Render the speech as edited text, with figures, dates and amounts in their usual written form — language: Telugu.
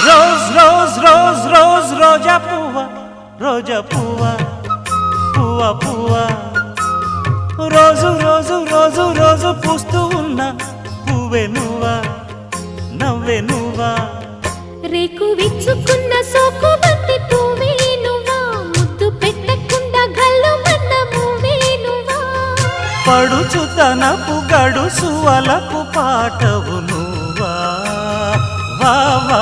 రోజ్ రోజ్ రోజ్ రోజ్ రోజా పువ్వా, రోజా పువ్వా, పువ్వా పువ్వా, రోజు రోజు రోజు రోజు పూస్తూ ఉన్న పువ్వే నువ్వా, నవ్వే నువ్వా. రేకు విచ్చుకున్న సోకు బంతి పువ్వే నువ్వా, ముద్దు పెట్టకుండా గల్లు మన్న పువ్వే నువ్వా. పడుచుతనపు గడుసు వలపు పాటవు నువ్వా, వా వా